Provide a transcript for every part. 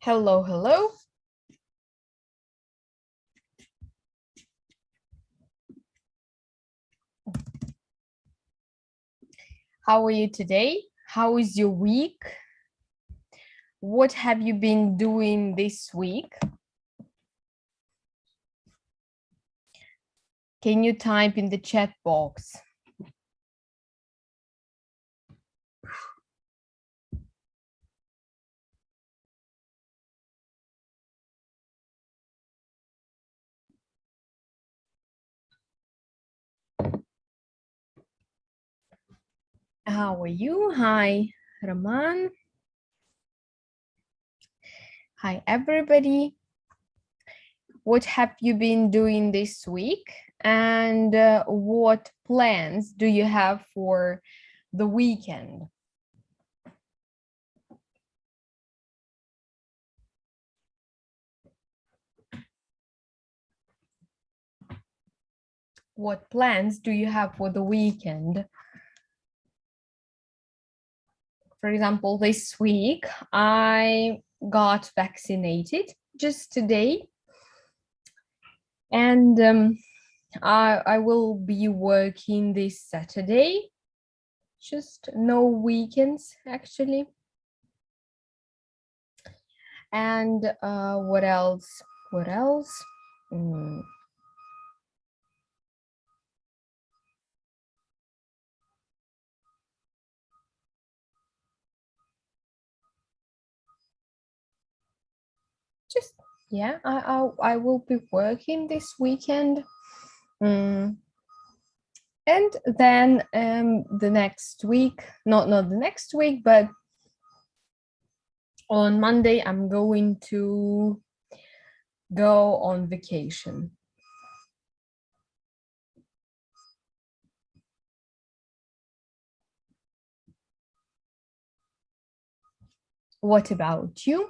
Hello, hello. How are you today? How is your week? What have you been doing this week? Can you type in the chat box? How are you? Hi, Raman. Hi, everybody. What have you been doing this week? And what plans do you have for the weekend? What plans do you have for the weekend? For example, this week, I got vaccinated just today. And I will be working this Saturday, just no weekends actually. And what else? Just, yeah, I will be working this weekend. And then the next week, not the next week, but on Monday, I'm going to go on vacation. What about you?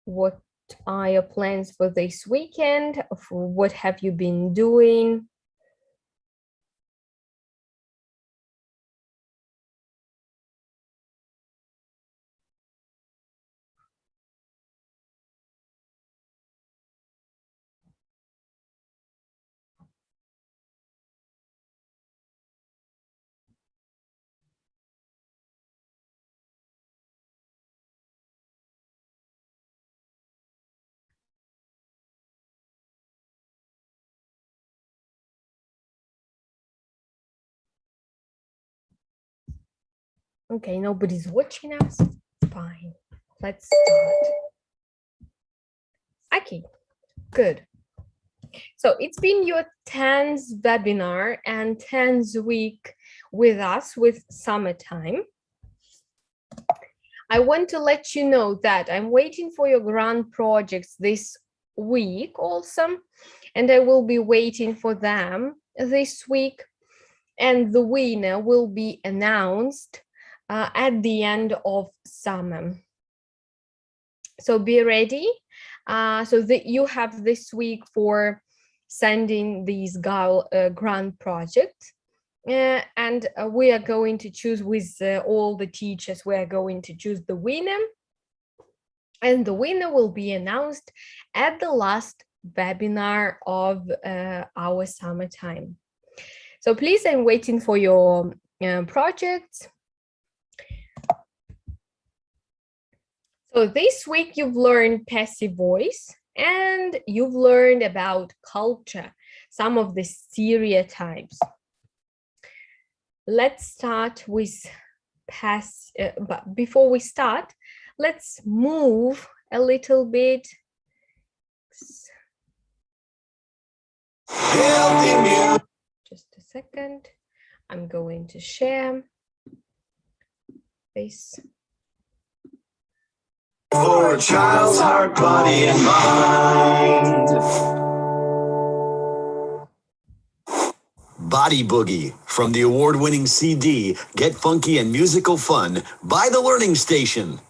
What are your plans for this weekend? What have you been doing? Okay, nobody's watching us. Fine. Let's start. Okay, good. So it's been your 10th webinar and 10th week with us with summertime. I want to let you know that I'm waiting for your grant projects this week also, and I will be waiting for them this week, and the winner will be announced at the end of summer. So be ready. So that you have this week for sending these grant projects. And we are going to choose with all the teachers, we are going to choose the winner. And the winner will be announced at the last webinar of our summertime. So please, I'm waiting for your projects. So this week you've learned passive voice and you've learned about culture, some of the stereotypes. Let's start with but before we start, let's move a little bit. Just a second. I'm going to share this. For a child's heart, body, and mind. Body Boogie, from the award-winning CD, Get Funky and Musical Fun by The Learning Station.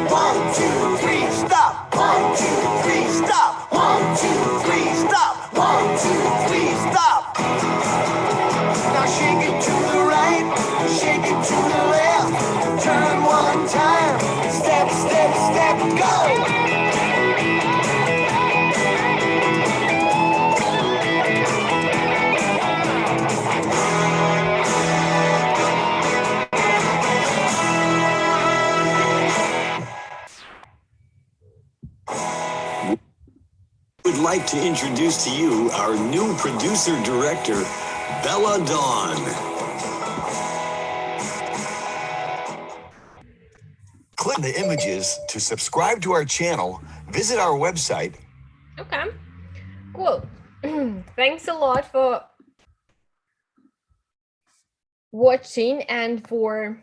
1, 2, 3, stop. 1, 2, 3, stop. 1, 2, 3, stop. 1, 2, 3, stop. Now shake it to the right, shake it to the left. Turn one time, step, step, step, go. Would like to introduce to you our new producer director, Bella Dawn. Click the images to subscribe to our channel, visit our website. Okay, cool. Thanks a lot for watching and for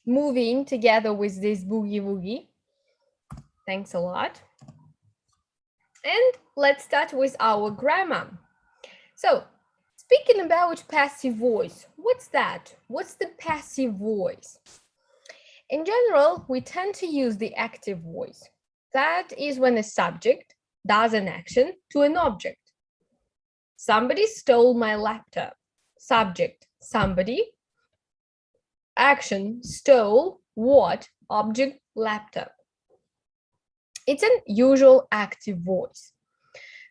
moving together with this boogie woogie. Thanks a lot. And let's start with our grammar. So, speaking about passive voice, what's that? What's the passive voice? In general, we tend to use the active voice. That is when a subject does an action to an object. Somebody stole my laptop. Subject, somebody. Action, stole what? Object, laptop. It's an usual active voice.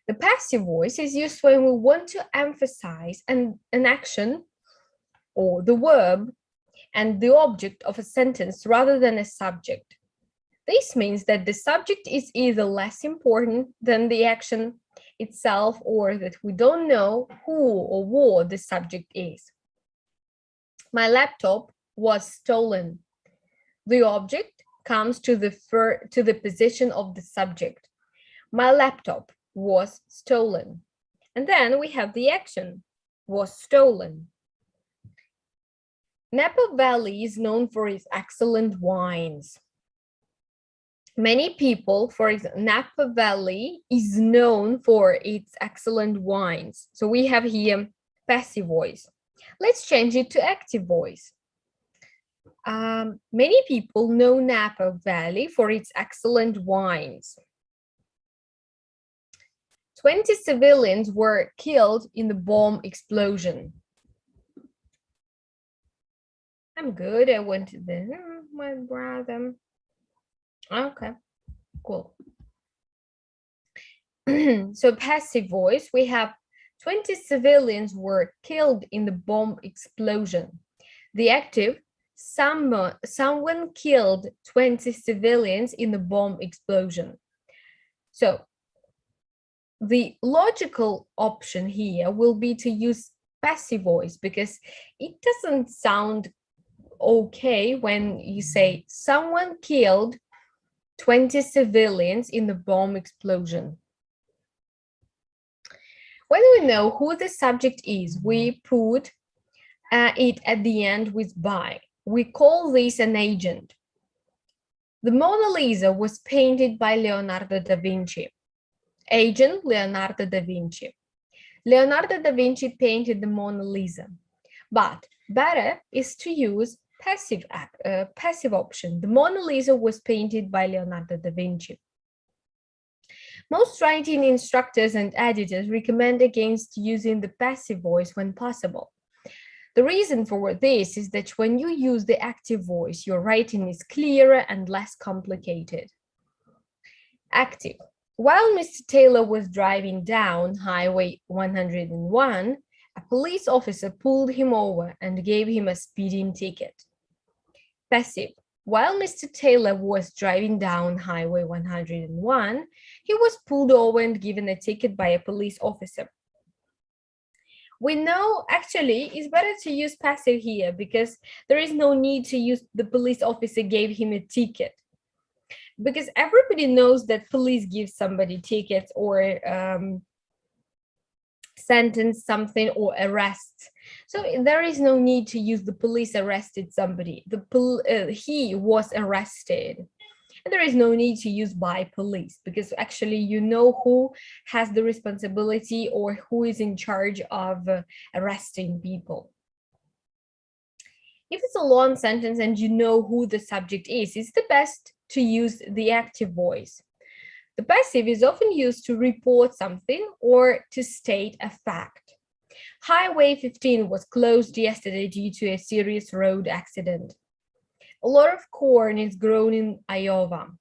The passive voice is used when we want to emphasize an action or the verb and the object of a sentence rather than a subject. This means that the subject is either less important than the action itself or that we don't know who or what the subject is. My laptop was stolen. The object comes to the position of the subject. My laptop was stolen. And then we have the action, was stolen. Napa Valley is known for its excellent wines. Many people, for example, Napa Valley is known for its excellent wines. So we have here passive voice. Let's change it to active voice. Many people know Napa Valley for its excellent wines. 20 civilians were killed in the bomb explosion. I'm good. I went to my brother. Okay, cool. So passive voice, we have 20 civilians were killed in the bomb explosion. The active, someone killed 20 civilians in the bomb explosion. So the logical option here will be to use passive voice because it doesn't sound okay when you say someone killed 20 civilians in the bomb explosion. When we know who the subject is, we put it at the end with by. We call this an agent. The Mona Lisa was painted by Leonardo da Vinci. Agent, Leonardo da Vinci. Leonardo da Vinci painted the Mona Lisa, but better is to use passive option. The Mona Lisa was painted by Leonardo da Vinci. Most writing instructors and editors recommend against using the passive voice when possible. The reason for this is that when you use the active voice, your writing is clearer and less complicated. Active. While Mr. Taylor was driving down Highway 101, a police officer pulled him over and gave him a speeding ticket. Passive. While Mr. Taylor was driving down Highway 101, he was pulled over and given a ticket by a police officer. We know actually it's better to use passive here because there is no need to use the police officer gave him a ticket. Because everybody knows that police give somebody tickets or sentence something or arrest. So there is no need to use the police arrested somebody. He was arrested. And there is no need to use by police because actually you know who has the responsibility or who is in charge of arresting people. If it's a long sentence and you know who the subject is, it's the best to use the active voice. The passive is often used to report something or to state a fact. Highway 15 was closed yesterday due to a serious road accident. A lot of corn is grown in Iowa.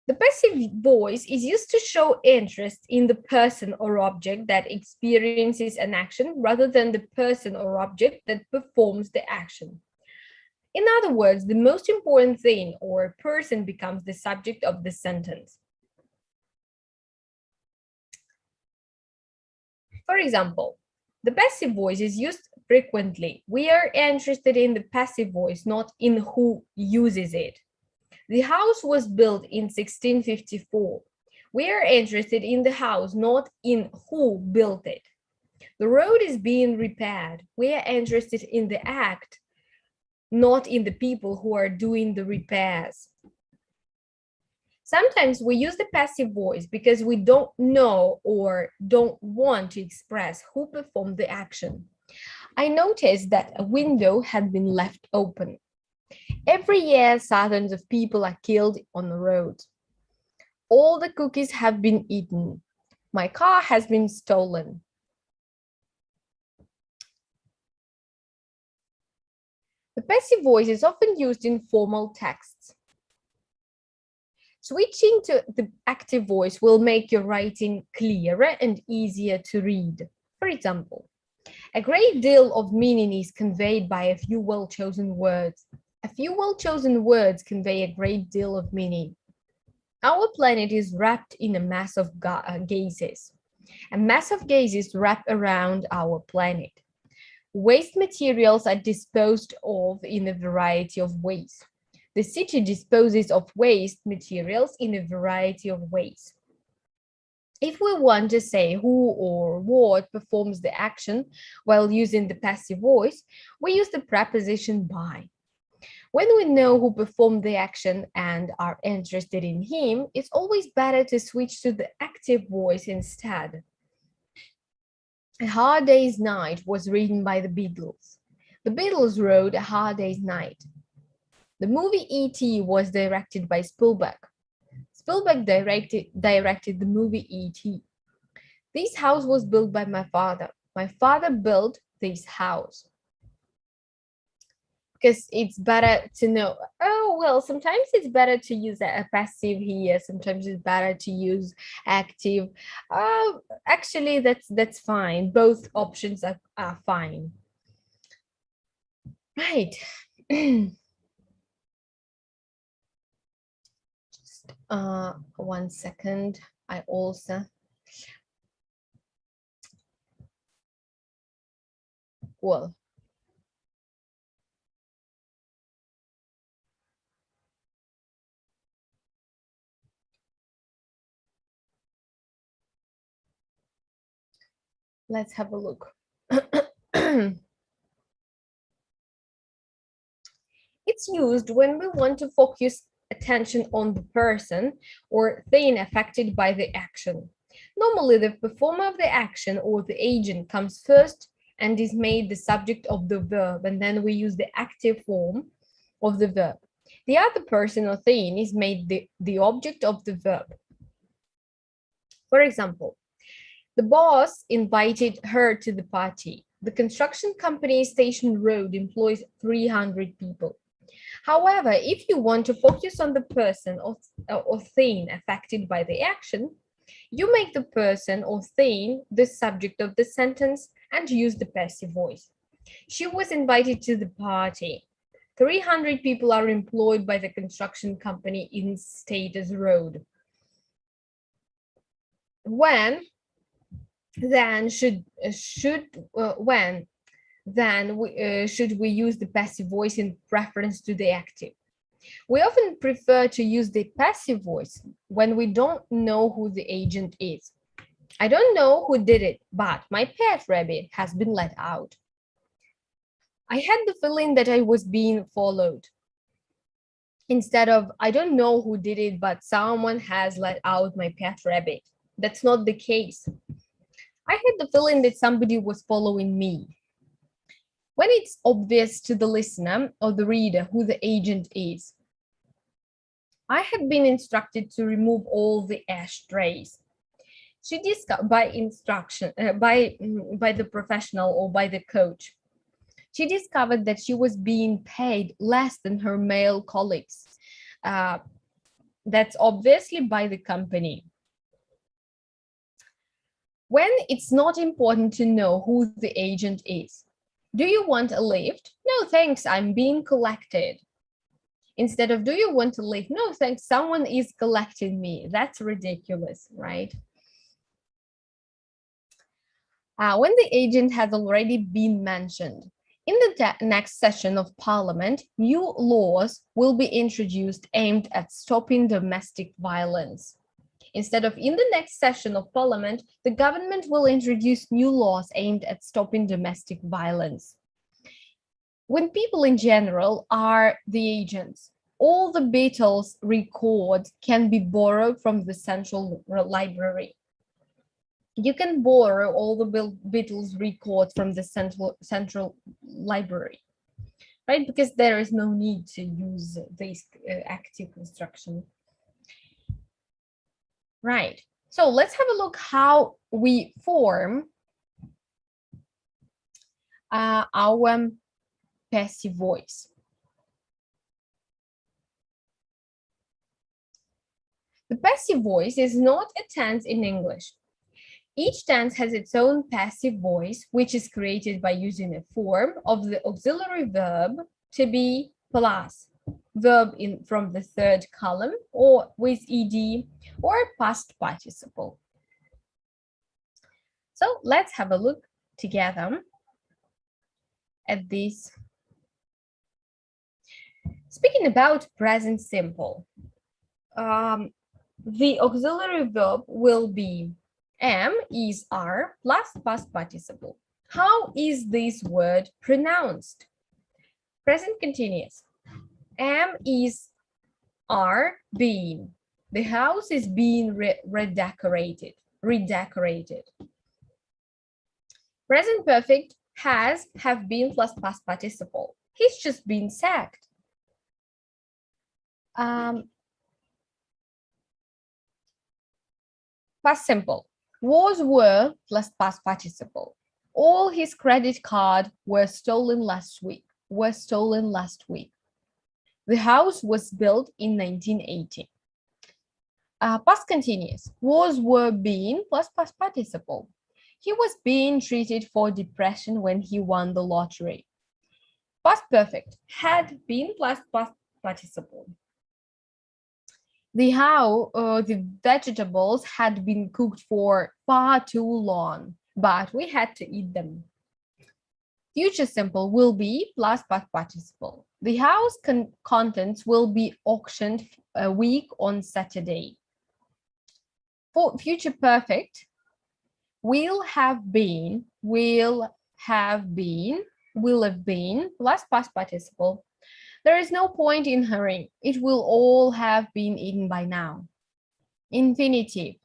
The passive voice is used to show interest in the person or object that experiences an action rather than the person or object that performs the action. In other words, the most important thing or person becomes the subject of the sentence. For example, the passive voice is used frequently. We are interested in the passive voice, not in who uses it. The house was built in 1654. We are interested in the house, not in who built it. The road is being repaired. We are interested in the act, not in the people who are doing the repairs. Sometimes we use the passive voice because we don't know or don't want to express who performed the action. I noticed that a window had been left open. Every year, thousands of people are killed on the road. All the cookies have been eaten. My car has been stolen. The passive voice is often used in formal texts. Switching to the active voice will make your writing clearer and easier to read. For example, a great deal of meaning is conveyed by a few well-chosen words. A few well-chosen words convey a great deal of meaning. Our planet is wrapped in a mass of gases. A mass of gases wrap around our planet. Waste materials are disposed of in a variety of ways. The city disposes of waste materials in a variety of ways. If we want to say who or what performs the action while using the passive voice, we use the preposition by. When we know who performed the action and are interested in him, it's always better to switch to the active voice instead. A Hard Day's Night was written by the Beatles. The Beatles wrote A Hard Day's Night. The movie E.T. was directed by Spielberg. Spielberg directed the movie E.T. This house was built by my father. My father built this house. Because it's better to know, oh, well, sometimes it's better to use a passive here. Sometimes it's better to use active. Actually, that's fine. Both options are fine. Right. Just 1 second. I also. Well. Let's have a look. It's used when we want to focus attention on the person or thing affected by the action. Normally, the performer of the action or the agent comes first and is made the subject of the verb, and then we use the active form of the verb. The other person or thing is made the object of the verb. For example, the boss invited her to the party. The construction company Station Road employs 300 people. However, if you want to focus on the person or thing affected by the action, you make the person or thing the subject of the sentence and use the passive voice. She was invited to the party. 300 people are employed by the construction company in Status Road. When should we use the passive voice in preference to the active? We often prefer to use the passive voice when we don't know who the agent is. I don't know who did it, but my pet rabbit has been let out. I had the feeling that I was being followed. Instead of, I don't know who did it, but someone has let out my pet rabbit. That's not the case. I had the feeling that somebody was following me. When it's obvious to the listener or the reader who the agent is. I had been instructed to remove all the ashtrays. She discovered by instruction, by the professional or by the coach. She discovered that she was being paid less than her male colleagues. That's obviously by the company. When it's not important to know who the agent is. Do you want a lift? No, thanks, I'm being collected. Instead of, do you want to lift? No, thanks, someone is collecting me. That's ridiculous, right? When the agent has already been mentioned. In the next session of Parliament, new laws will be introduced aimed at stopping domestic violence. Instead of in the next session of Parliament, the government will introduce new laws aimed at stopping domestic violence. When people in general are the agents, all the Beatles records can be borrowed from the central library. You can borrow all the Beatles records from the central library, right? Because there is no need to use this active construction. Right. So let's have a look how we form our passive voice. The passive voice is not a tense in English. Each tense has its own passive voice, which is created by using a form of the auxiliary verb to be plus verb from the third column or with ed or past participle. So let's have a look together at this. Speaking about present simple, the auxiliary verb will be am, is, are plus past participle. How is this word pronounced? Present continuous. Am, is, are, being. The house is being redecorated. Present perfect has, have been plus past participle. He's just been sacked. Past simple. Was, were plus past participle. All his credit card were stolen last week. The house was built in 1980. Past continuous. Was, were, being plus past participle. He was being treated for depression when he won the lottery. Past perfect. Had been plus past participle. The vegetables had been cooked for far too long, but we had to eat them. Future simple will be plus past participle. The house contents will be auctioned a week on Saturday. For future perfect, will have been plus past participle. There is no point in hurrying. It will all have been eaten by now. Infinitive,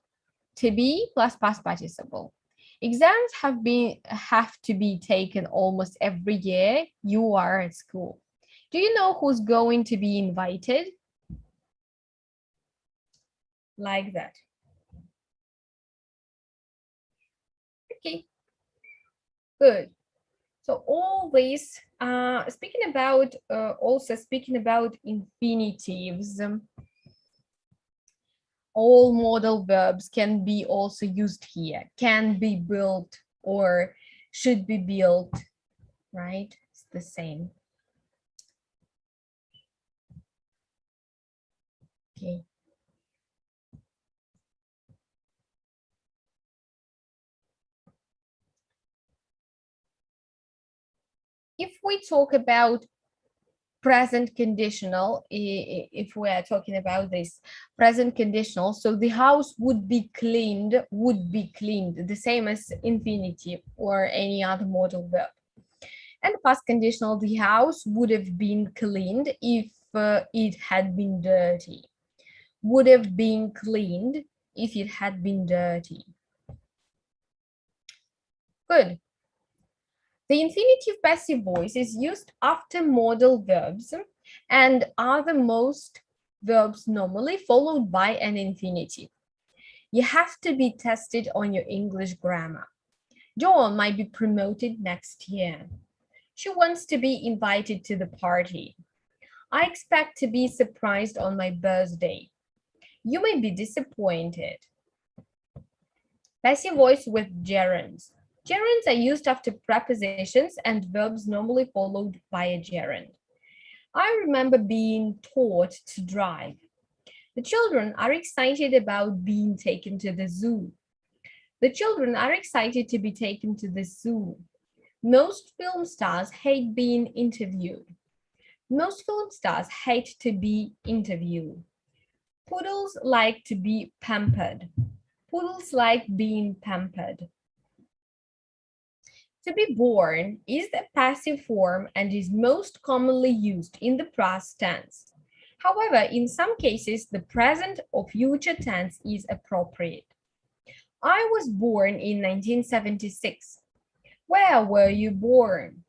to be plus past participle. Exams have to be taken almost every year you are at school. Do you know who's going to be invited? Like that. Okay, good. So all this, speaking about infinitives, all modal verbs can be also used here. Can be built or should be built, right? It's the same. Okay. If we talk about present conditional, if we are talking about this present conditional, so the house would be cleaned, the same as infinitive or any other modal verb. And past conditional, the house would have been cleaned if it had been dirty. Would have been cleaned if it had been dirty. Good. The infinitive passive voice is used after modal verbs and are the most verbs normally followed by an infinitive. You have to be tested on your English grammar. Dawn might be promoted next year. She wants to be invited to the party. I expect to be surprised on my birthday. You may be disappointed. Passive voice with gerunds. Gerunds are used after prepositions and verbs normally followed by a gerund. I remember being taught to drive. The children are excited about being taken to the zoo. The children are excited to be taken to the zoo. Most film stars hate being interviewed. Most film stars hate to be interviewed. Poodles like to be pampered. Poodles like being pampered. To be born is the passive form and is most commonly used in the past tense. However, in some cases, the present or future tense is appropriate. I was born in 1976. Where were you born?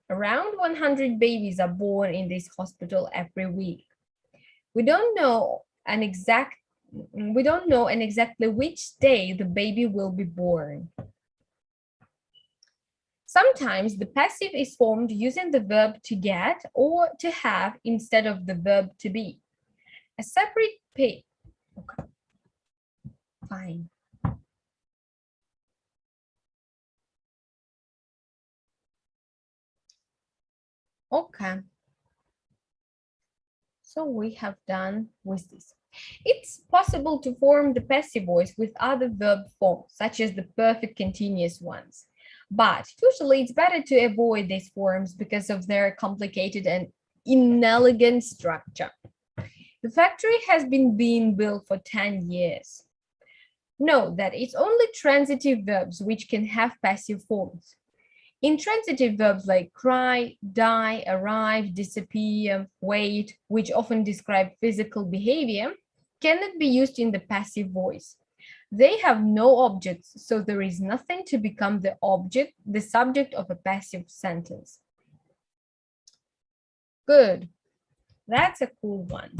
Around 100 babies are born in this hospital every week. We don't know exactly which day the baby will be born. Sometimes the passive is formed using the verb to get or to have instead of the verb to be. A separate okay. Fine. Okay. So we have done with this. It's possible to form the passive voice with other verb forms, such as the perfect continuous ones. But usually it's better to avoid these forms because of their complicated and inelegant structure. The factory has been being built for 10 years. Note that it's only transitive verbs which can have passive forms. Intransitive verbs like cry, die, arrive, disappear, wait, which often describe physical behavior, cannot be used in the passive voice. They have no objects, so there is nothing to become the subject of a passive sentence. Good. That's a cool one.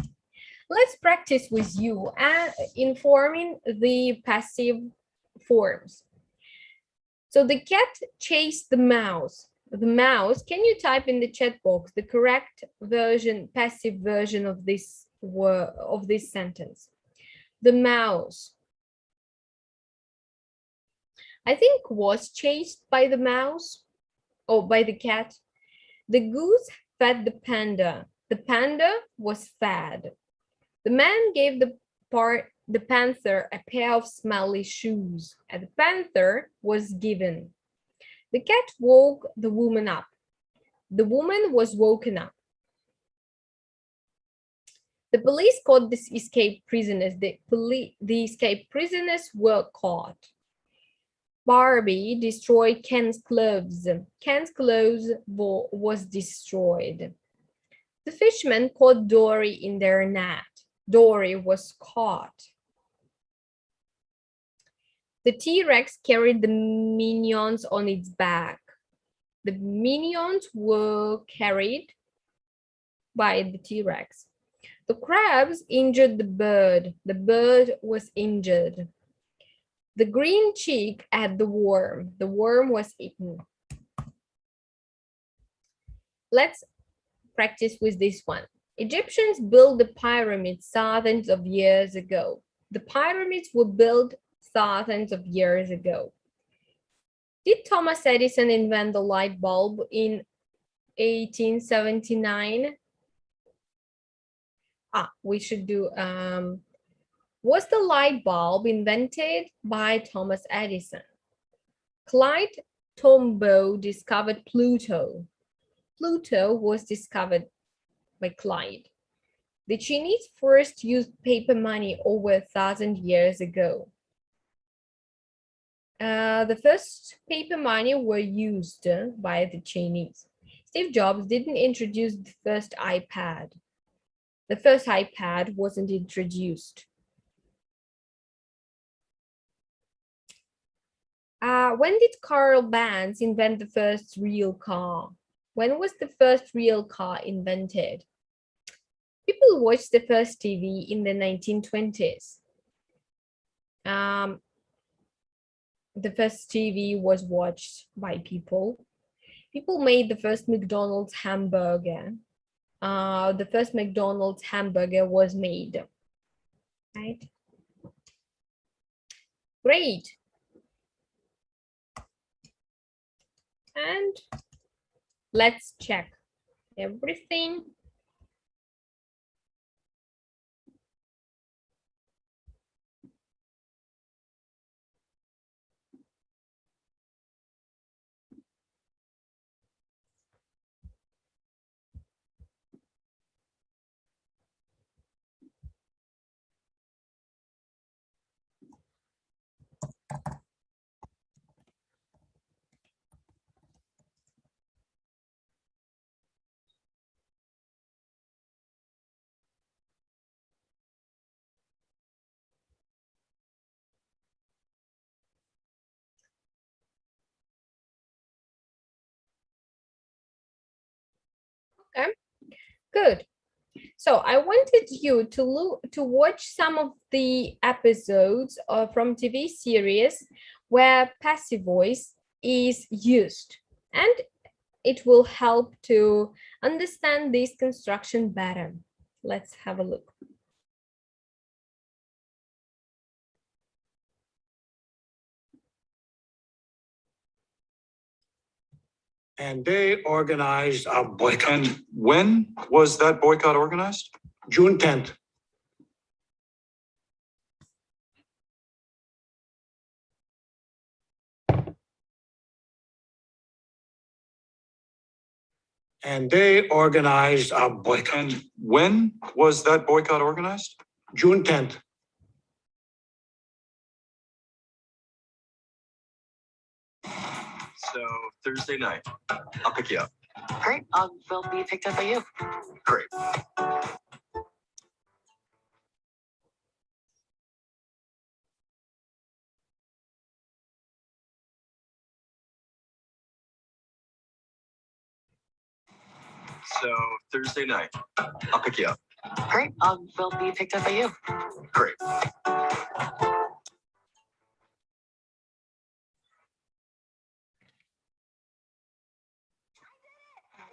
Let's practice with you in forming the passive forms. So the cat chased the mouse. The mouse, can you type in the chat box the correct version, passive version of this word, of this sentence? The mouse, I think, was chased by the mouse or by the cat. The goose fed the panda. The panda was fed. The man gave the panther a pair of smelly shoes, and the panther was given. The cat woke the woman up. The woman was woken up. The police caught the escaped prisoners. The escaped prisoners were caught. Barbie destroyed Ken's clothes. Ken's clothes was destroyed. The fishermen caught Dory in their net. Dory was caught. The T-Rex carried the minions on its back. The minions were carried by the T-Rex. The crabs injured the bird. The bird was injured. The green chick had the worm. The worm was eaten. Let's practice with this one. Egyptians built the pyramids thousands of years ago. The pyramids were built thousands of years ago. Did Thomas Edison invent the light bulb in 1879? We should do, was the light bulb invented by Thomas Edison? Clyde Tombaugh discovered Pluto. Pluto was discovered by Clyde. The Chinese first used paper money over 1,000 years ago. The first paper money were used by the Chinese. Steve Jobs didn't introduce the first iPad. The first iPad wasn't introduced. When did Carl Benz invent the first real car? When was the first real car invented? People watched the first TV in the 1920s. The first TV was watched by people. People made the first McDonald's hamburger. The first McDonald's hamburger was made. Right? Great. And let's check everything. Okay, good. So I wanted you to watch some of the episodes from TV series where passive voice is used, and it will help to understand this construction better. Let's have a look. And they organized a boycott. And when was that boycott organized? June 10th. And they organized a boycott. And when was that boycott organized? June 10th. So Thursday night, I'll pick you up. Great. We'll be picked up by you. Great. So Thursday night, I'll pick you up. Great. We'll be picked up by you. Great.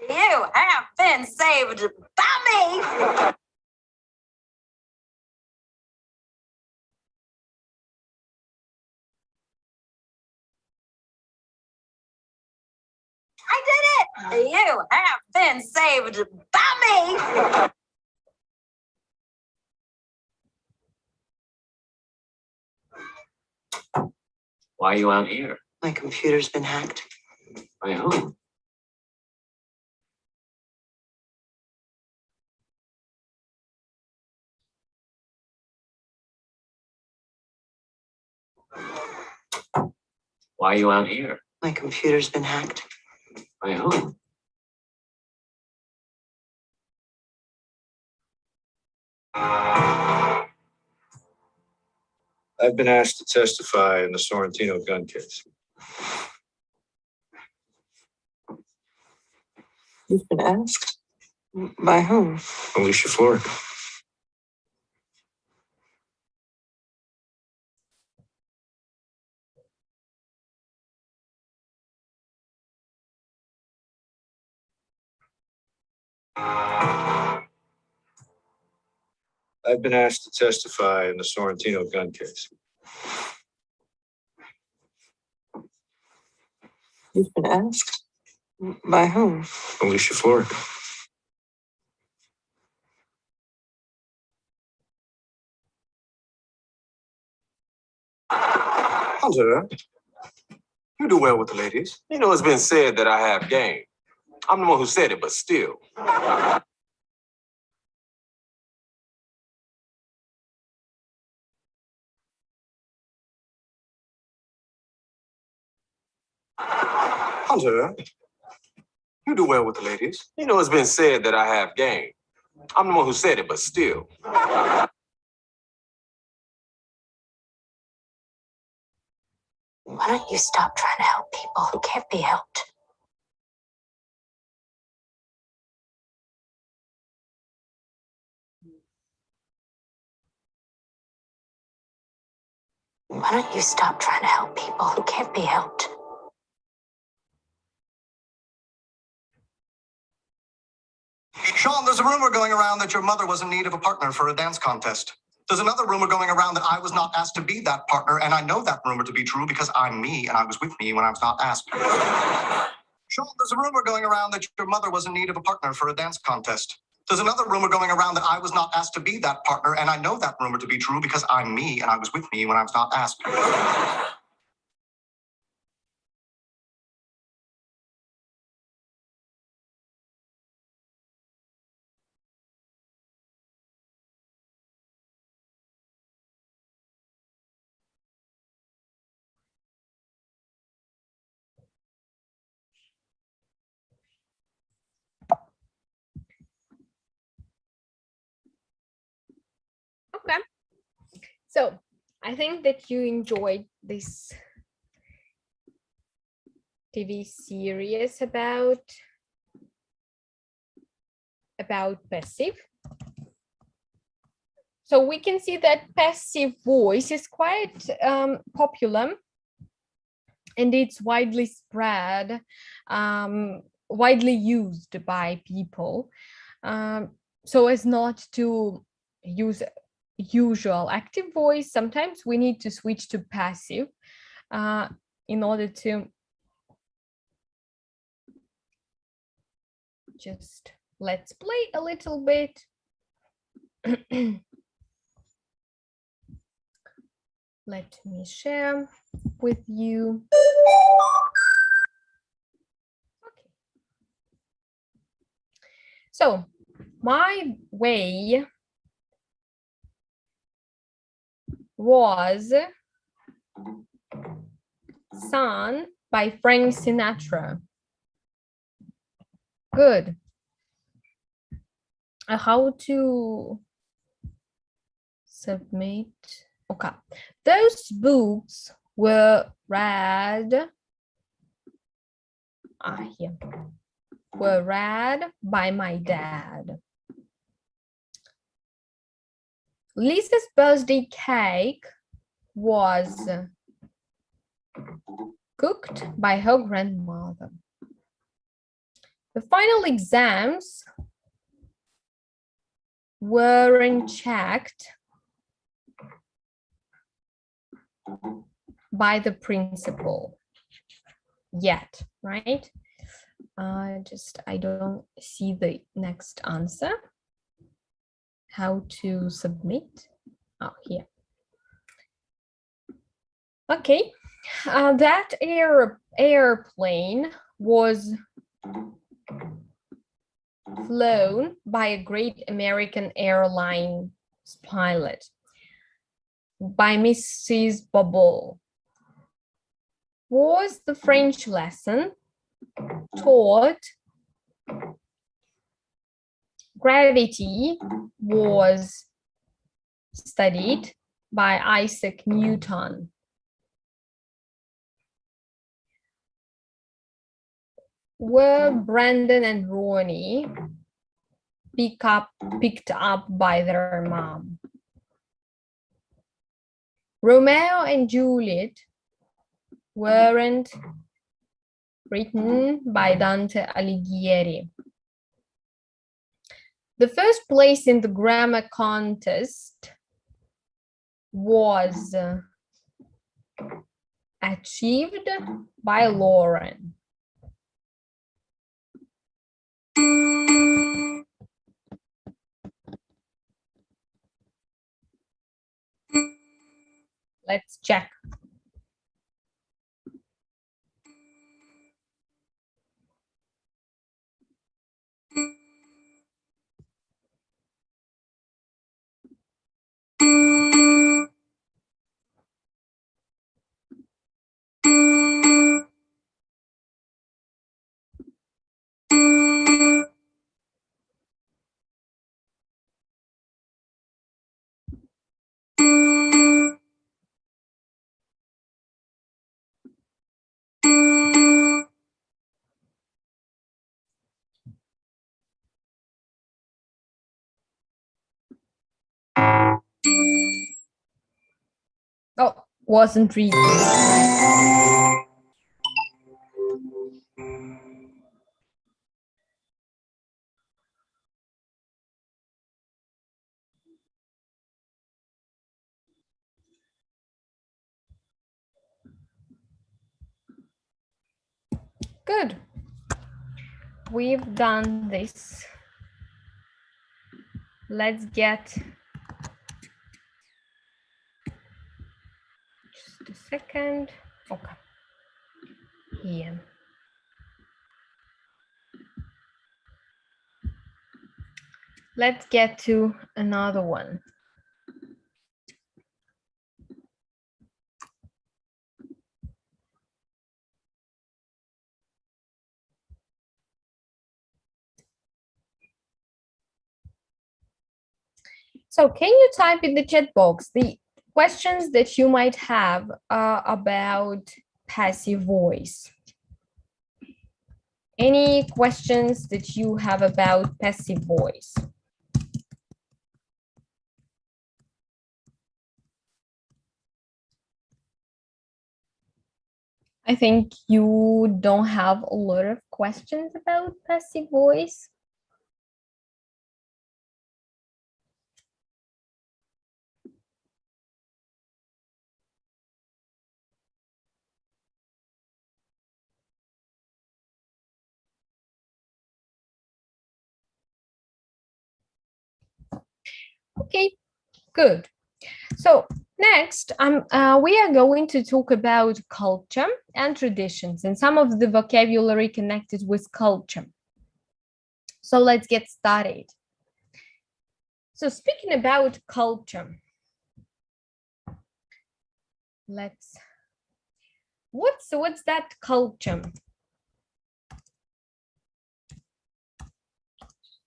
You have been saved by me. I did it. You have been saved by me. Why are you out here? My computer's been hacked. By who? Why are you out here? My computer's been hacked. By who? I've been asked to testify in the Sorrentino gun case. You've been asked? By whom? Alicia Florida. I've been asked to testify in the Sorrentino gun case. You've been asked? By whom? Alicia Florida. Hunter, you do well with the ladies. You know, it's been said that I have game. I'm the one who said it, but still. Hunter, you do well with the ladies. You know, it's been said that I have game. I'm the one who said it, but still. Why don't you stop trying to help people who can't be helped? Why don't you stop trying to help people who can't be helped? Sean, there's a rumor going around that your mother was in need of a partner for a dance contest. There's another rumor going around that I was not asked to be that partner, and I know that rumor to be true because I'm me and I was with me when I was not asked. Sean, there's a rumor going around that your mother was in need of a partner for a dance contest. There's another rumor going around that I was not asked to be that partner, and I know that rumor to be true because I'm me and I was with me when I was not asked. Okay. So I think that you enjoyed this TV series about passive. So we can see that passive voice is quite popular, and it's widely spread, widely used by people, so as not to use usual active voice. Sometimes we need to switch to passive in order to just let's play a little bit. Let me share with you. Okay. So my way was sung by Frank Sinatra. Good. How to submit? Okay. Those books were read. Here. Were read by my dad. Lisa's birthday cake was cooked by her grandmother. The final exams weren't checked by the principal yet, right? I don't see the next answer. How to submit? Oh, here. Okay, that airplane was flown by a great American Airlines pilot, by Mrs. Bubble. Was the French lesson taught? Gravity was studied by Isaac Newton. Were Brandon and Ronnie picked up by their mom? Romeo and Juliet weren't written by Dante Alighieri. The first place in the grammar contest was achieved by Lauren. Let's check. Oh, wasn't reading. Good. We've done this. Let's get just a second. Okay. Here. Let's get to another one. So can you type in the chat box the questions that you might have about passive voice? Any questions that you have about passive voice? I think you don't have a lot of questions about passive voice. Okay, good. So next, we are going to talk about culture and traditions and some of the vocabulary connected with culture. So let's get started. So speaking about culture, what's that culture?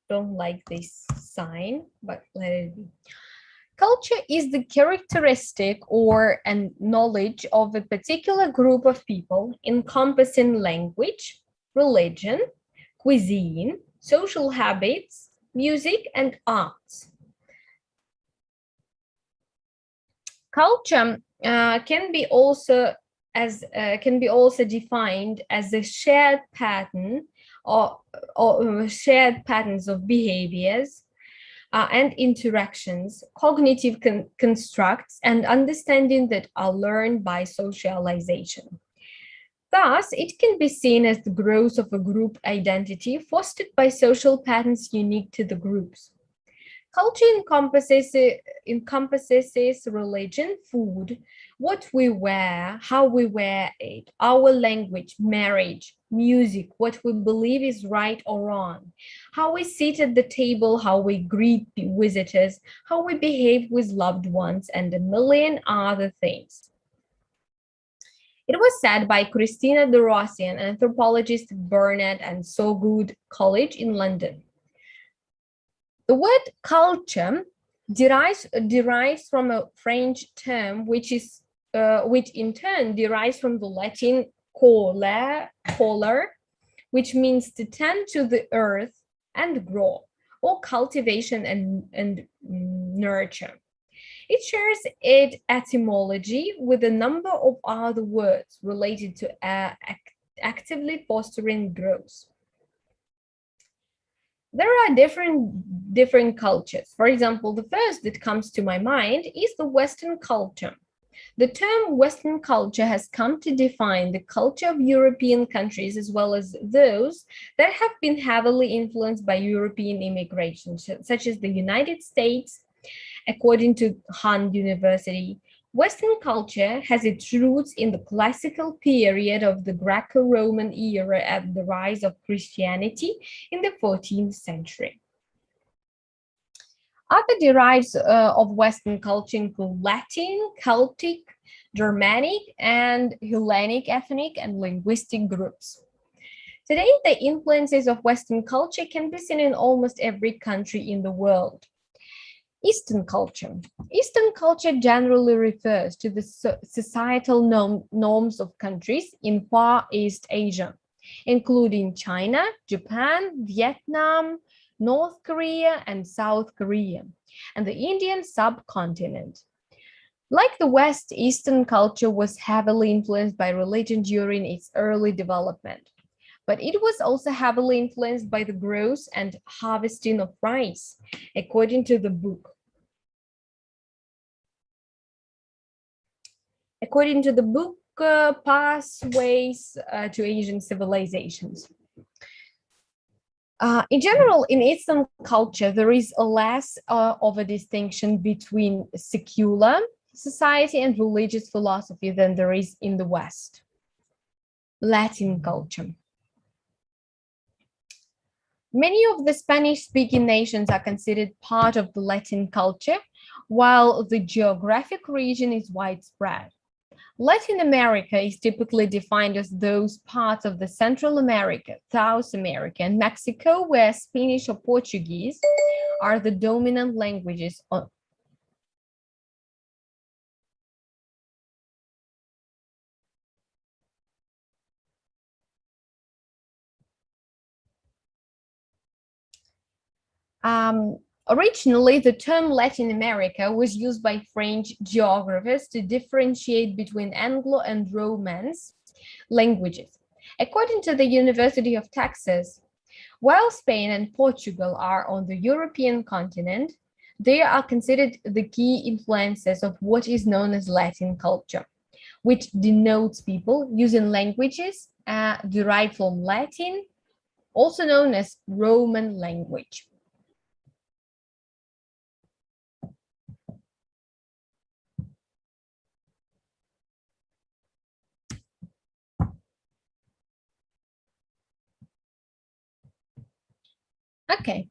Don't like this sign, but let it be. Culture is the characteristic or knowledge of a particular group of people encompassing language, religion, cuisine, social habits, music, and arts. Culture can be also defined as a shared pattern or shared patterns of behaviors and interactions, cognitive constructs, and understanding that are learned by socialization. Thus, it can be seen as the growth of a group identity fostered by social patterns unique to the groups. Culture encompasses religion, food, what we wear, how we wear it, our language, marriage, music, what we believe is right or wrong, how we sit at the table, how we greet visitors, how we behave with loved ones, and a million other things. It was said by Christina de Rossi, an anthropologist at Burnet and So Good College in London. The word culture derives from a French term, which in turn derives from the Latin coller, which means to tend to the earth and grow, or cultivation and nurture. It shares its etymology with a number of other words related to actively fostering growth. There are different cultures. For example, the first that comes to my mind is the Western culture. The term Western culture has come to define the culture of European countries as well as those that have been heavily influenced by European immigration, such as the United States. According to Hunt University, Western culture has its roots in the classical period of the Greco-Roman era at the rise of Christianity in the 14th century. Other derives of Western culture include Latin, Celtic, Germanic, and Hellenic ethnic and linguistic groups. Today, the influences of Western culture can be seen in almost every country in the world. Eastern culture. Eastern culture generally refers to the societal norms of countries in Far East Asia, including China, Japan, Vietnam, North Korea, and South Korea, and the Indian subcontinent. Like the West, Eastern culture was heavily influenced by religion during its early development, but it was also heavily influenced by the growth and harvesting of rice, according to the book. Pathways to Asian Civilizations. In general, in Eastern culture, there is less of a distinction between secular society and religious philosophy than there is in the West. Latin culture. Many of the Spanish-speaking nations are considered part of the Latin culture, while the geographic region is widespread. Latin America is typically defined as those parts of the Central America, South America, and Mexico where Spanish or Portuguese are the dominant languages. Originally, the term Latin America was used by French geographers to differentiate between Anglo and Romance languages. According to the University of Texas, while Spain and Portugal are on the European continent, they are considered the key influences of what is known as Latin culture, which denotes people using languages derived from Latin, also known as Roman language. Okay,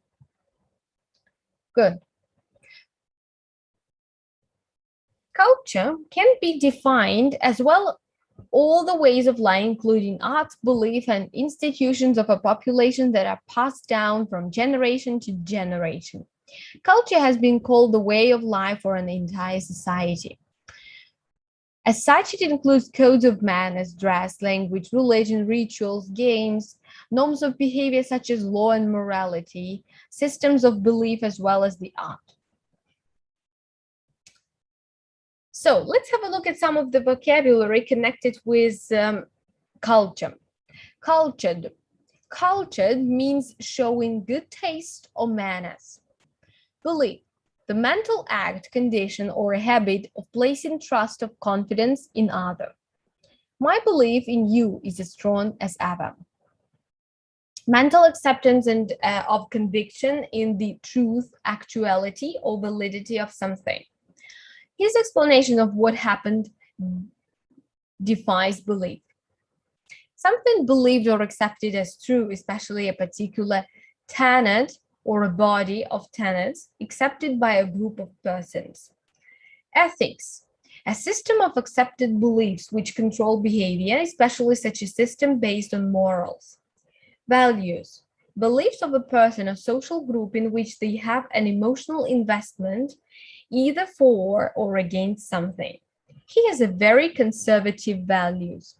good. Culture can be defined as well all the ways of life, including arts, belief, and institutions of a population that are passed down from generation to generation. Culture has been called the way of life for an entire society. As such, it includes codes of manners, dress, language, religion, rituals, games, norms of behavior such as law and morality, systems of belief, as well as the art. So let's have a look at some of the vocabulary connected with culture. Cultured. Cultured means showing good taste or manners. Belief. The mental act, condition, or habit of placing trust or confidence in other. My belief in you is as strong as ever. Mental acceptance and of conviction in the truth, actuality, or validity of something. His explanation of what happened defies belief. Something believed or accepted as true, especially a particular tenet or a body of tenets accepted by a group of persons. Ethics, a system of accepted beliefs which control behavior, especially such a system based on morals. Values, beliefs of a person or social group in which they have an emotional investment either for or against something. He has a very conservative values.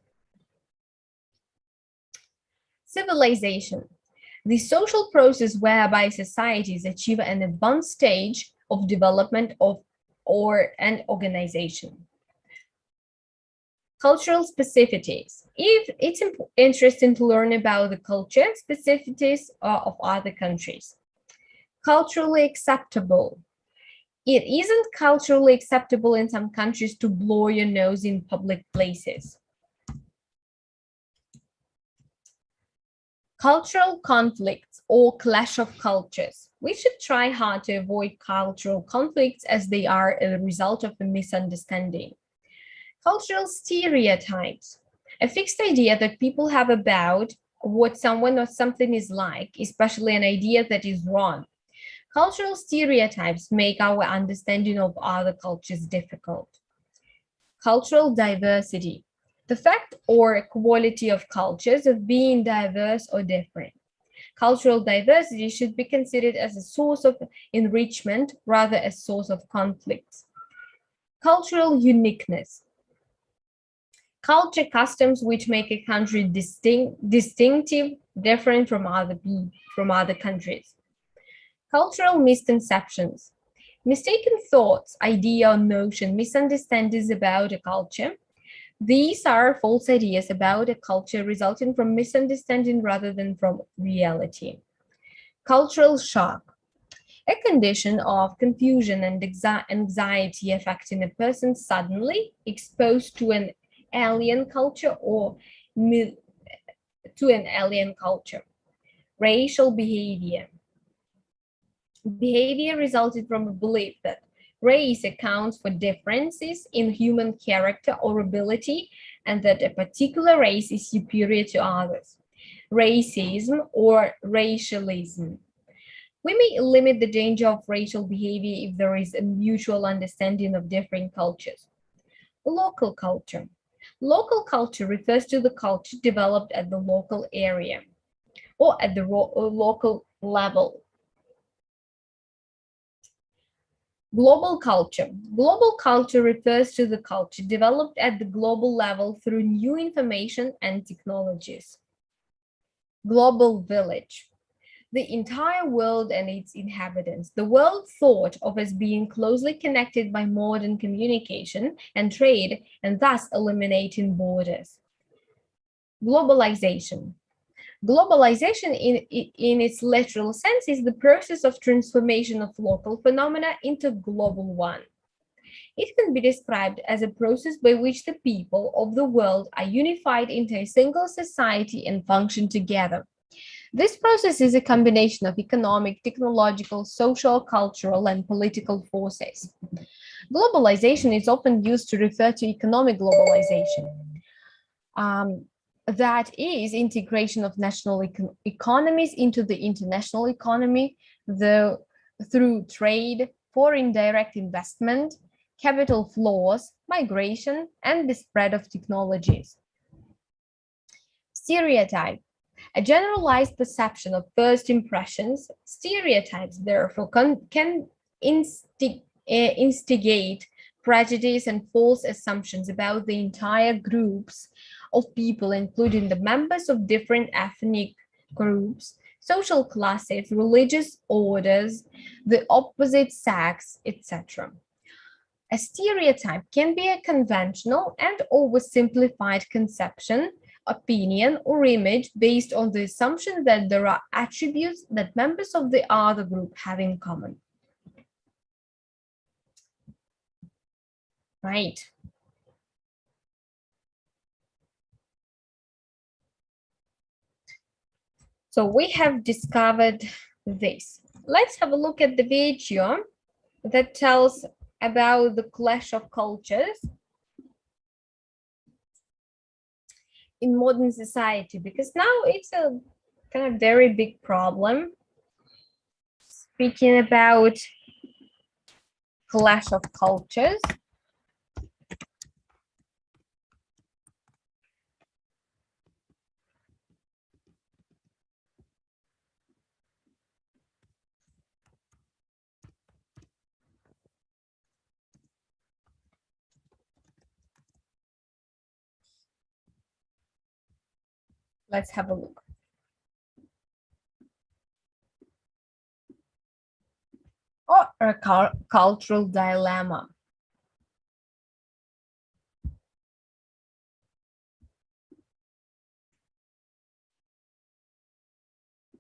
Civilization, the social process whereby societies achieve an advanced stage of development or an organization. Cultural specificities. It's interesting to learn about the culture specificities of other countries. Culturally acceptable. It isn't culturally acceptable in some countries to blow your nose in public places. Cultural conflicts or clash of cultures. We should try hard to avoid cultural conflicts as they are a result of a misunderstanding. Cultural stereotypes. A fixed idea that people have about what someone or something is like, especially an idea that is wrong. Cultural stereotypes make our understanding of other cultures difficult. Cultural diversity. The fact or quality of cultures of being diverse or different. Cultural diversity should be considered as a source of enrichment rather as a source of conflicts. Cultural uniqueness. Culture customs which make a country distinctive, different from other countries. Cultural misconceptions. Mistaken thoughts, idea or notion, misunderstandings about a culture. These are false ideas about a culture resulting from misunderstanding rather than from reality. Cultural shock, a condition of confusion and anxiety affecting a person suddenly exposed to an alien culture or to an alien culture. Racial behavior. Behavior resulted from a belief that race accounts for differences in human character or ability and that a particular race is superior to others. Racism or racialism. We may limit the danger of racial behavior if there is a mutual understanding of differing cultures. Local culture. Local culture refers to the culture developed at the local area or at the local level. Global culture. Global culture refers to the culture developed at the global level through new information and technologies. Global village. The entire world and its inhabitants. The world thought of as being closely connected by modern communication and trade, and thus eliminating borders. Globalization. Globalization in its literal sense is the process of transformation of local phenomena into global one. It can be described as a process by which the people of the world are unified into a single society and function together. This process is a combination of economic, technological, social, cultural, and political forces. Globalization is often used to refer to economic globalization. That is integration of national economies into the international economy through trade, foreign direct investment, capital flows, migration, and the spread of technologies. Stereotype. A generalized perception of first impressions. Stereotypes, therefore, can instigate prejudice and false assumptions about the entire groups of people, including the members of different ethnic groups, social classes, religious orders, the opposite sex, etc. A stereotype can be a conventional and oversimplified conception, opinion, or image based on the assumption that there are attributes that members of the other group have in common. Right. So we have discovered this. Let's have a look at the video that tells about the clash of cultures in modern society, because now it's a kind of very big problem. Speaking about clash of cultures. Let's have a look. Or a cultural dilemma.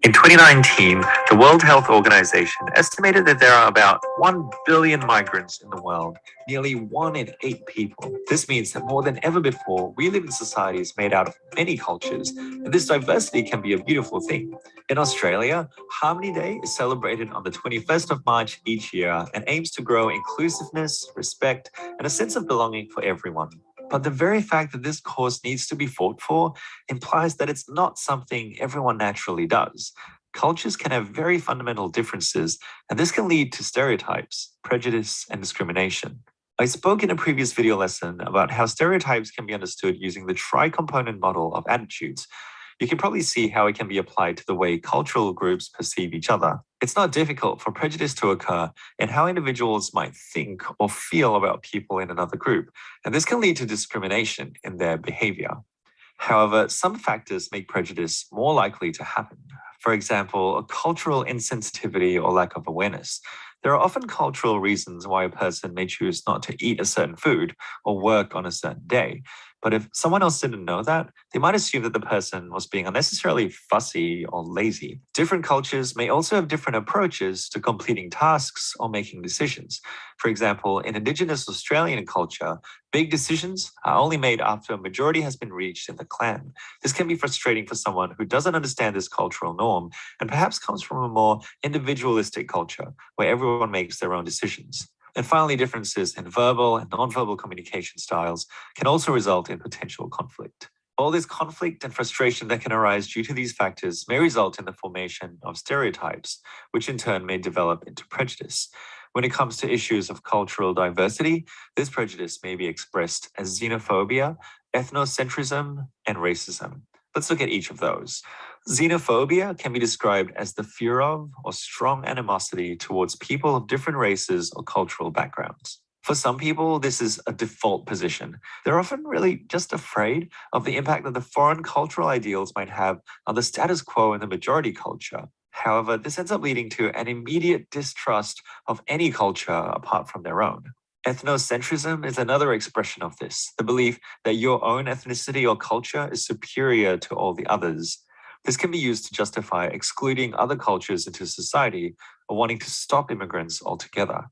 In 2019, the World Health Organization estimated that there are about 1 billion migrants in the world, nearly 1 in 8 people. This means that more than ever before, we live in societies made out of many cultures, and this diversity can be a beautiful thing. In Australia, Harmony Day is celebrated on the 21st of March each year and aims to grow inclusiveness, respect, and a sense of belonging for everyone. But the very fact that this cause needs to be fought for implies that it's not something everyone naturally does. Cultures can have very fundamental differences, and this can lead to stereotypes, prejudice, and discrimination. I spoke in a previous video lesson about how stereotypes can be understood using the tri-component model of attitudes. You can probably see how it can be applied to the way cultural groups perceive each other. It's not difficult for prejudice to occur in how individuals might think or feel about people in another group, and this can lead to discrimination in their behavior. However, some factors make prejudice more likely to happen. For example, a cultural insensitivity or lack of awareness. There are often cultural reasons why a person may choose not to eat a certain food or work on a certain day. But if someone else didn't know that, they might assume that the person was being unnecessarily fussy or lazy. Different cultures may also have different approaches to completing tasks or making decisions. For example, in Indigenous Australian culture, big decisions are only made after a majority has been reached in the clan. This can be frustrating for someone who doesn't understand this cultural norm and perhaps comes from a more individualistic culture where everyone makes their own decisions. And finally, differences in verbal and nonverbal communication styles can also result in potential conflict. All this conflict and frustration that can arise due to these factors may result in the formation of stereotypes, which in turn may develop into prejudice. When it comes to issues of cultural diversity, this prejudice may be expressed as xenophobia, ethnocentrism, and racism. Let's look at each of those. Xenophobia can be described as the fear of or strong animosity towards people of different races or cultural backgrounds. For some people, this is a default position. They're often really just afraid of the impact that the foreign cultural ideals might have on the status quo in the majority culture. However, this ends up leading to an immediate distrust of any culture apart from their own. Ethnocentrism is another expression of this, the belief that your own ethnicity or culture is superior to all the others. This can be used to justify excluding other cultures into society or wanting to stop immigrants altogether.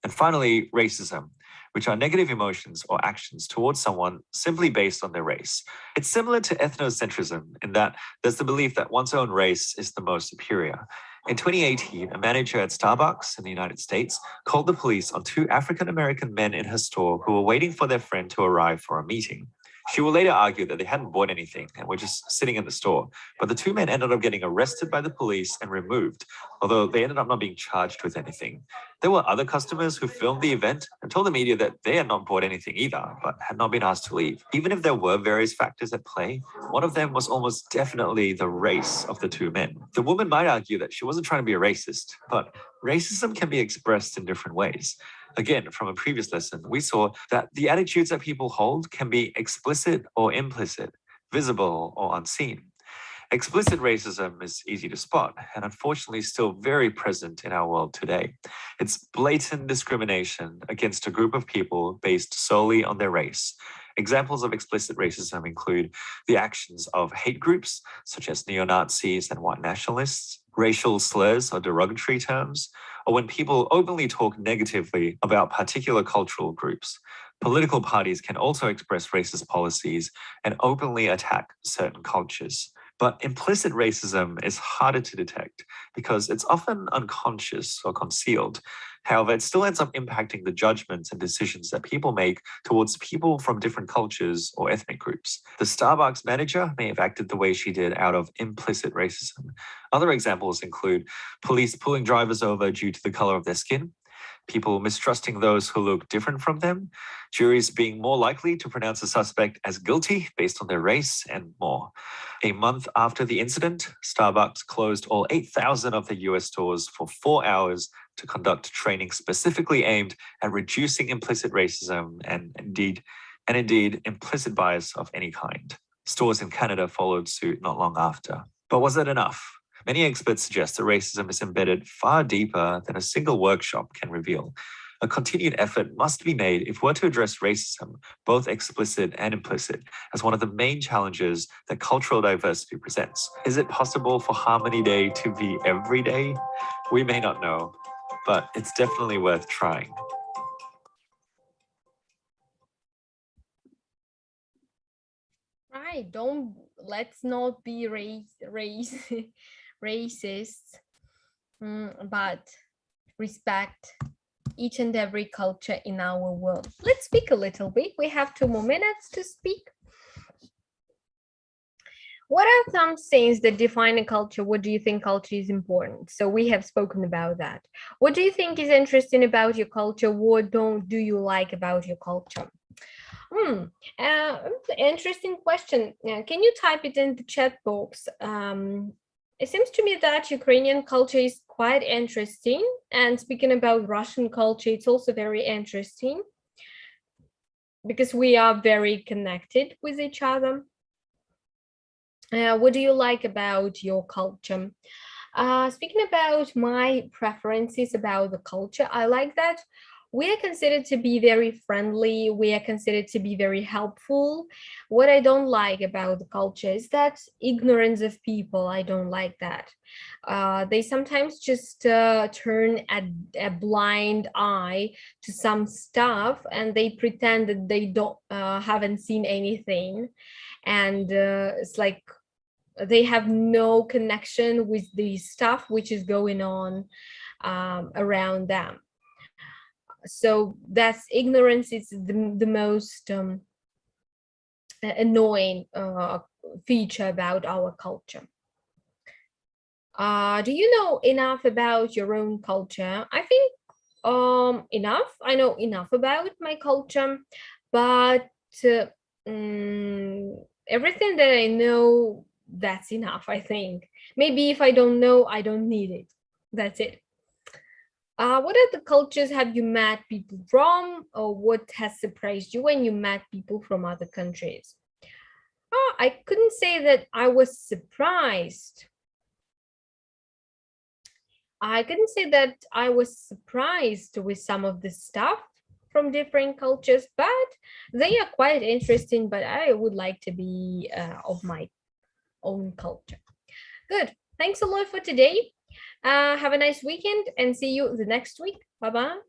And finally, racism, which are negative emotions or actions towards someone simply based on their race. It's similar to ethnocentrism in that there's the belief that one's own race is the most superior. In 2018, a manager at Starbucks in the United States called the police on two African-American men in her store who were waiting for their friend to arrive for a meeting. She will later argue that they hadn't bought anything and were just sitting in the store, but the two men ended up getting arrested by the police and removed, although they ended up not being charged with anything. There were other customers who filmed the event and told the media that they had not bought anything either, but had not been asked to leave. Even if there were various factors at play, one of them was almost definitely the race of the two men. The woman might argue that she wasn't trying to be a racist, but racism can be expressed in different ways. Again, from a previous lesson, we saw that the attitudes that people hold can be explicit or implicit, visible or unseen. Explicit racism is easy to spot and unfortunately still very present in our world today. It's blatant discrimination against a group of people based solely on their race. Examples of explicit racism include the actions of hate groups, such as neo-Nazis and white nationalists, racial slurs or derogatory terms, or when people openly talk negatively about particular cultural groups. Political parties can also express racist policies and openly attack certain cultures. But implicit racism is harder to detect because it's often unconscious or concealed. However, it still ends up impacting the judgments and decisions that people make towards people from different cultures or ethnic groups. The Starbucks manager may have acted the way she did out of implicit racism. Other examples include police pulling drivers over due to the color of their skin, people mistrusting those who look different from them, juries being more likely to pronounce a suspect as guilty based on their race, and more. A month after the incident, Starbucks closed all 8,000 of the US stores for 4 hours to conduct training specifically aimed at reducing implicit racism and indeed implicit bias of any kind. Stores in Canada followed suit not long after. But was that enough? Many experts suggest that racism is embedded far deeper than a single workshop can reveal. A continued effort must be made if we're to address racism, both explicit and implicit, as one of the main challenges that cultural diversity presents. Is it possible for Harmony Day to be every day? We may not know, but it's definitely worth trying. Right, let's not be racist, but respect each and every culture in our world. Let's speak a little bit. We have 2 more minutes to speak. What are some things that define a culture? What do you think culture is important? So we have spoken about that. What do you think is interesting about your culture? What do you like about your culture? Interesting question. Can you type it in the chat box? It seems to me that Ukrainian culture is quite interesting. And speaking about Russian culture, it's also very interesting because we are very connected with each other. What do you like about your culture? Speaking about my preferences about the culture, I like that we are considered to be very friendly. We are considered to be very helpful. What I don't like about the culture is that ignorance of people. I don't like that. They sometimes just turn a blind eye to some stuff, and they pretend that they don't haven't seen anything, and it's like they have no connection with the stuff which is going on around them. So that's ignorance is the most annoying feature about our culture. Do you know enough about your own culture? I think enough. I know enough about my culture, but everything that I know, that's enough, I think. Maybe if I don't know, I don't need it. That's it. What other cultures have you met people from, or what has surprised you when you met people from other countries? I couldn't say that I was surprised. I couldn't say that I was surprised with some of the stuff from different cultures, but they are quite interesting. But I would like to be of my own culture. Good. Thanks a lot for today. Have a nice weekend and see you the next week. Bye bye.